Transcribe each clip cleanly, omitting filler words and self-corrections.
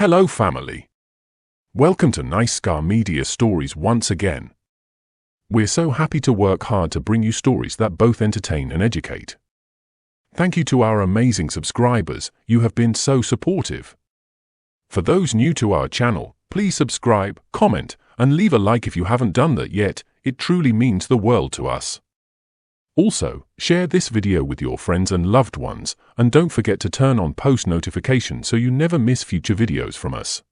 Hello family. Welcome to Nice Scar Media Stories once again. We're so happy to work hard to bring you stories that both entertain and educate. Thank you to our amazing subscribers, you have been so supportive. For those new to our channel, please subscribe, comment, and leave a like if you haven't done that yet, it truly means the world to us. Also, share this video with your friends and loved ones, and don't forget to turn on post notifications so you never miss future videos from us.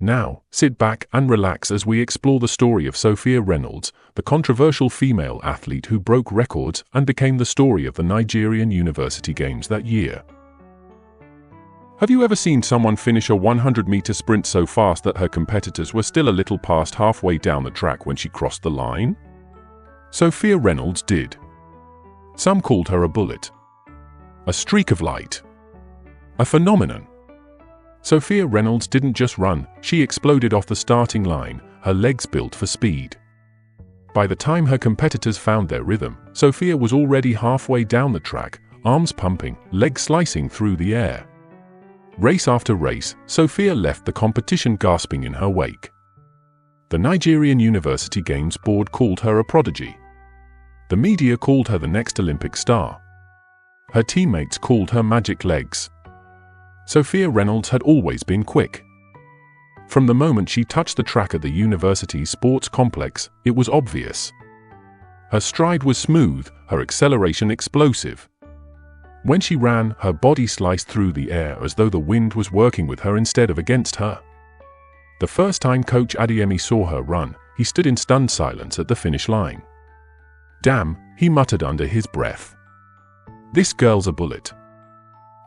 Now, sit back and relax as we explore the story of Sophia Reynolds, the controversial female athlete who broke records and became the story of the Nigerian University Games that year. Have you ever seen someone finish a 100-meter sprint so fast that her competitors were still a little past halfway down the track when she crossed the line? Sophia Reynolds did. Some called her a bullet, a streak of light, a phenomenon. Sophia Reynolds didn't just run, she exploded off the starting line, her legs built for speed. By the time her competitors found their rhythm, Sophia was already halfway down the track, arms pumping, legs slicing through the air. Race after race, Sophia left the competition gasping in her wake. The Nigerian University Games board called her a prodigy. The media called her the next Olympic star. Her teammates called her magic legs. Sophia Reynolds had always been quick. From the moment she touched the track at the university's sports complex, it was obvious. Her stride was smooth, her acceleration explosive. When she ran, her body sliced through the air as though the wind was working with her instead of against her. The first time Coach Adeyemi saw her run, he stood in stunned silence at the finish line. "Damn," he muttered under his breath. "This girl's a bullet."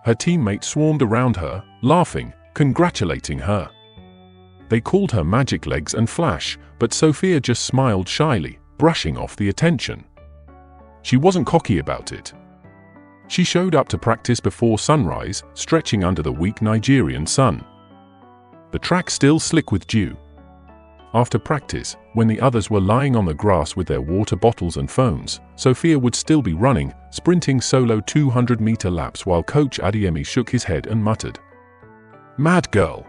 Her teammates swarmed around her, laughing, congratulating her. They called her magic legs and flash, but Sophia just smiled shyly, brushing off the attention. She wasn't cocky about it. She showed up to practice before sunrise, stretching under the weak Nigerian sun. The track still slick with dew. After practice, when the others were lying on the grass with their water bottles and phones, Sophia would still be running, sprinting solo 200-meter laps while Coach Adeyemi shook his head and muttered, "Mad girl."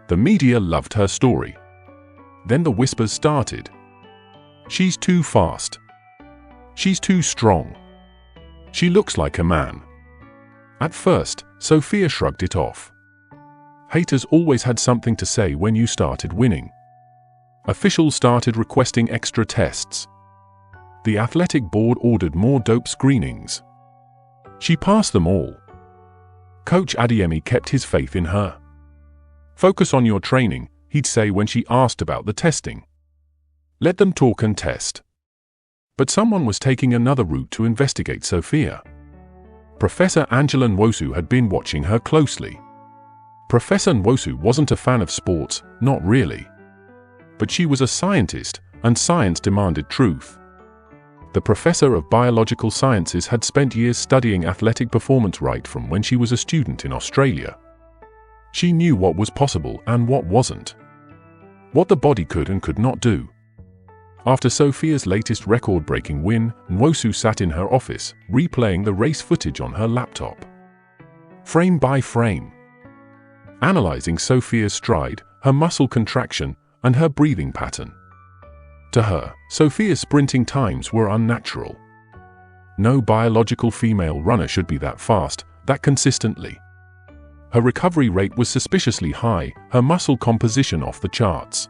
The media loved her story. Then the whispers started. "She's too fast. She's too strong. She looks like a man." At first, Sophia shrugged it off. Haters always had something to say when you started winning. Officials started requesting extra tests. The athletic board ordered more dope screenings. She passed them all. Coach Adeyemi kept his faith in her. "Focus on your training," he'd say when she asked about the testing. "Let them talk and test." But someone was taking another route to investigate Sophia. Professor Angela Nwosu had been watching her closely. Professor Nwosu wasn't a fan of sports, not really. But she was a scientist, and science demanded truth. The professor of biological sciences had spent years studying athletic performance right from when she was a student in Australia. She knew what was possible and what wasn't. What the body could and could not do. After Sophia's latest record-breaking win, Nwosu sat in her office, replaying the race footage on her laptop. Frame by frame. Analyzing Sophia's stride, her muscle contraction, and her breathing pattern. To her, Sophia's sprinting times were unnatural. No biological female runner should be that fast, that consistently. Her recovery rate was suspiciously high, her muscle composition off the charts.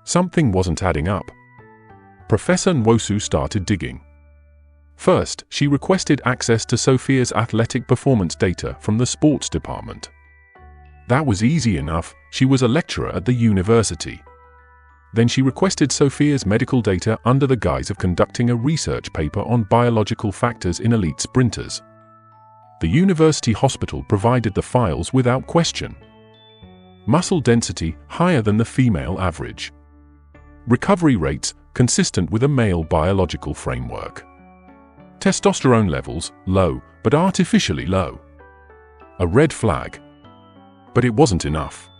Something wasn't adding up. Professor Nwosu started digging. First, she requested access to Sophia's athletic performance data from the sports department. That was easy enough, she was a lecturer at the university. Then she requested Sophia's medical data under the guise of conducting a research paper on biological factors in elite sprinters. The university hospital provided the files without question. Muscle density higher than the female average. Recovery rates consistent with a male biological framework. Testosterone levels low, but artificially low. A red flag. But it wasn't enough.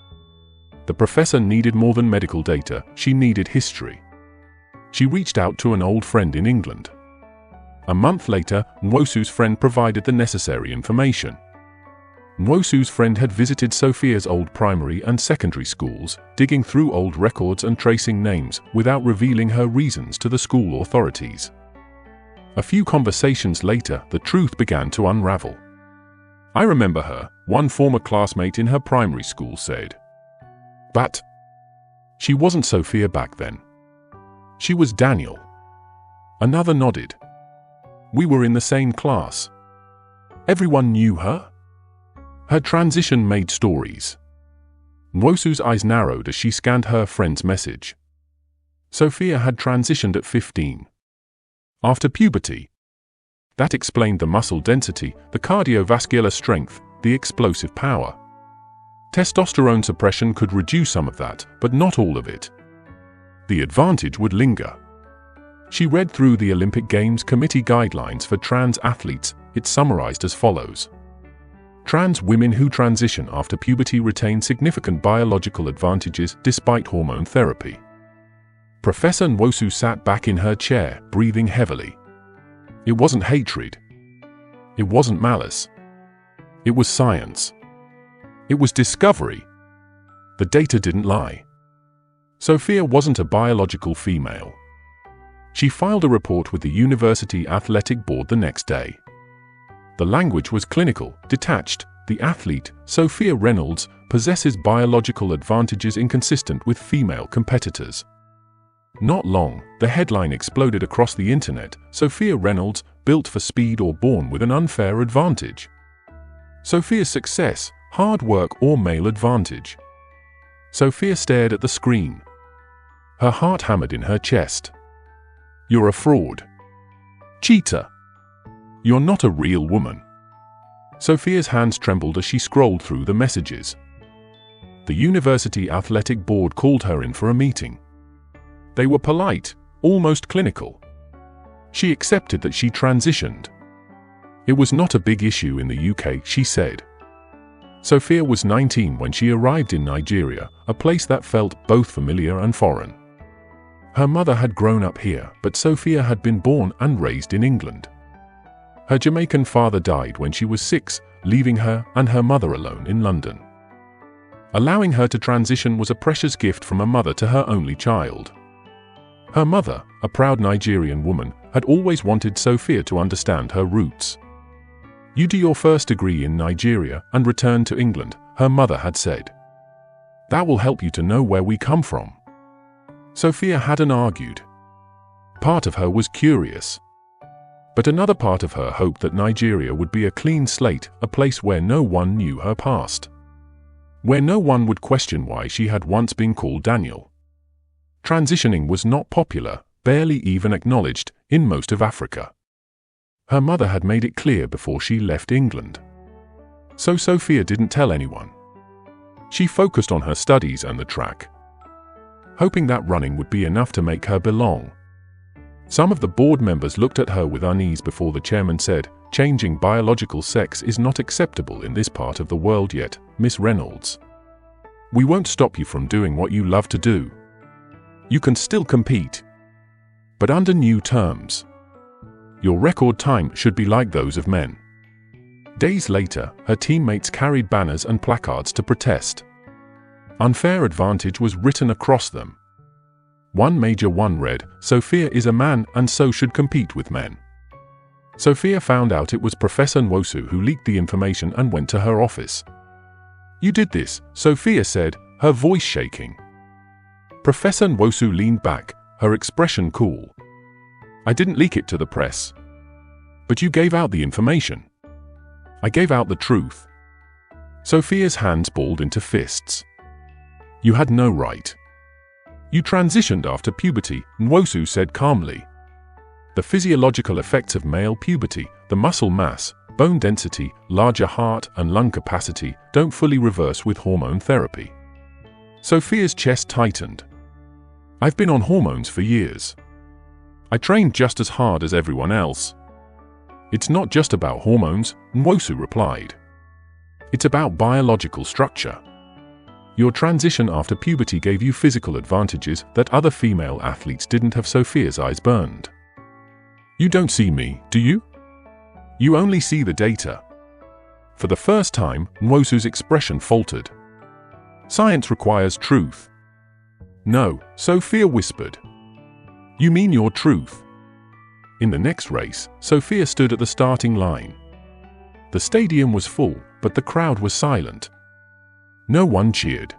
The professor needed more than medical data, she needed history. She reached out to an old friend in England. A month later, Nwosu's friend provided the necessary information. Nwosu's friend had visited Sophia's old primary and secondary schools, digging through old records and tracing names without revealing her reasons to the school authorities. A few conversations later, the truth began to unravel. "I remember her," one former classmate in her primary school said. "But she wasn't Sophia back then. She was Daniel." Another nodded. "We were in the same class. Everyone knew her?" Her transition made stories. Nwosu's eyes narrowed as she scanned her friend's message. Sophia had transitioned at 15. After puberty. That explained the muscle density, the cardiovascular strength, the explosive power. Testosterone suppression could reduce some of that, but not all of it. The advantage would linger. She read through the Olympic Games Committee guidelines for trans athletes. It's summarized as follows. Trans women who transition after puberty retain significant biological advantages despite hormone therapy. Professor Nwosu sat back in her chair, breathing heavily. It wasn't hatred. It wasn't malice. It was science. It was discovery. The data didn't lie. Sophia wasn't a biological female. She filed a report with the University Athletic Board the next day. The language was clinical, detached. The athlete, Sophia Reynolds, possesses biological advantages inconsistent with female competitors. Not long, the headline exploded across the internet. Sophia Reynolds, built for speed or born with an unfair advantage. Sophia's success, hard work or male advantage. Sophia stared at the screen. Her heart hammered in her chest. You're a fraud. Cheater. You're not a real woman. Sophia's hands trembled as she scrolled through the messages. The University Athletic Board called her in for a meeting. They were polite, almost clinical. She accepted that she transitioned. It was not a big issue in the UK, she said. Sophia was 19 when she arrived in Nigeria, a place that felt both familiar and foreign. Her mother had grown up here, but Sophia had been born and raised in England. Her Jamaican father died when she was 6, leaving her and her mother alone in London. Allowing her to transition was a precious gift from a mother to her only child. Her mother, a proud Nigerian woman, had always wanted Sophia to understand her roots. You do your first degree in Nigeria and return to England, her mother had said. That will help you to know where we come from. Sophia hadn't argued. Part of her was curious. But another part of her hoped that Nigeria would be a clean slate, a place where no one knew her past. Where no one would question why she had once been called Daniel. Transitioning was not popular, barely even acknowledged, in most of Africa. Her mother had made it clear before she left England. So Sophia didn't tell anyone. She focused on her studies and the track, hoping that running would be enough to make her belong. Some of the board members looked at her with unease before the chairman said, "Changing biological sex is not acceptable in this part of the world yet, Miss Reynolds. We won't stop you from doing what you love to do. You can still compete, but under new terms. Your record time should be like those of men." Days later, her teammates carried banners and placards to protest. Unfair advantage was written across them. One major one read, "Sophia is a man and so should compete with men." Sophia found out it was Professor Nwosu who leaked the information and went to her office. "You did this," Sophia said, her voice shaking. Professor Nwosu leaned back, her expression cool. "I didn't leak it to the press. But you gave out the information." "I gave out the truth." Sophia's hands balled into fists. "You had no right. You transitioned after puberty," Nwosu said calmly. "The physiological effects of male puberty, the muscle mass, bone density, larger heart and lung capacity, don't fully reverse with hormone therapy." Sophia's chest tightened. "I've been on hormones for years. I trained just as hard as everyone else." "It's not just about hormones," Nwosu replied. "It's about biological structure. Your transition after puberty gave you physical advantages that other female athletes didn't have." Sophia's eyes burned. "You don't see me, do you? You only see the data. For the first time, Nwosu's expression faltered. Science requires truth. No, Sophia whispered. You mean your truth? In the next race, Sophia stood at the starting line. The stadium was full, but the crowd was silent. No one cheered.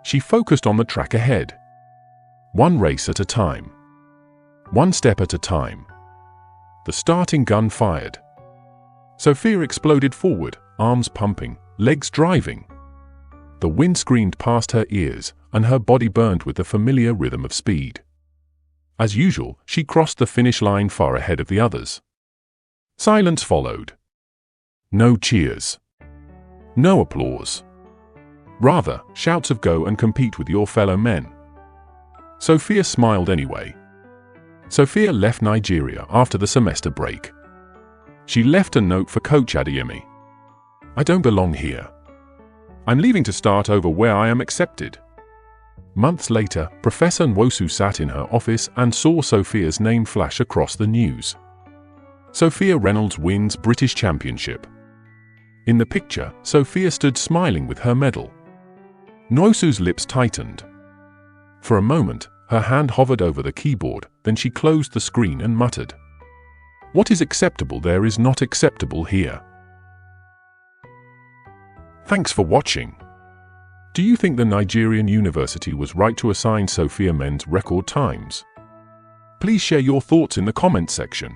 She focused on the track ahead. One race at a time. One step at a time. The starting gun fired. Sophia exploded forward, arms pumping, legs driving. The wind screamed past her ears, and her body burned with the familiar rhythm of speed. As usual, she crossed the finish line far ahead of the others. Silence followed. No cheers. No applause. Rather, shouts of "Go and compete with your fellow men." Sophia smiled anyway. Sophia left Nigeria after the semester break. She left a note for Coach Adeyemi. I don't belong here. I'm leaving to start over where I am accepted. Months later, Professor Nwosu sat in her office and saw Sophia's name flash across the news. Sophia Reynolds wins British Championship. In the picture, Sophia stood smiling with her medal. Nwosu's lips tightened. For a moment, her hand hovered over the keyboard, then she closed the screen and muttered, "What is acceptable there is not acceptable here." Thanks for watching. Do you think the Nigerian University was right to assign Sophia men's record times? Please share your thoughts in the comment section.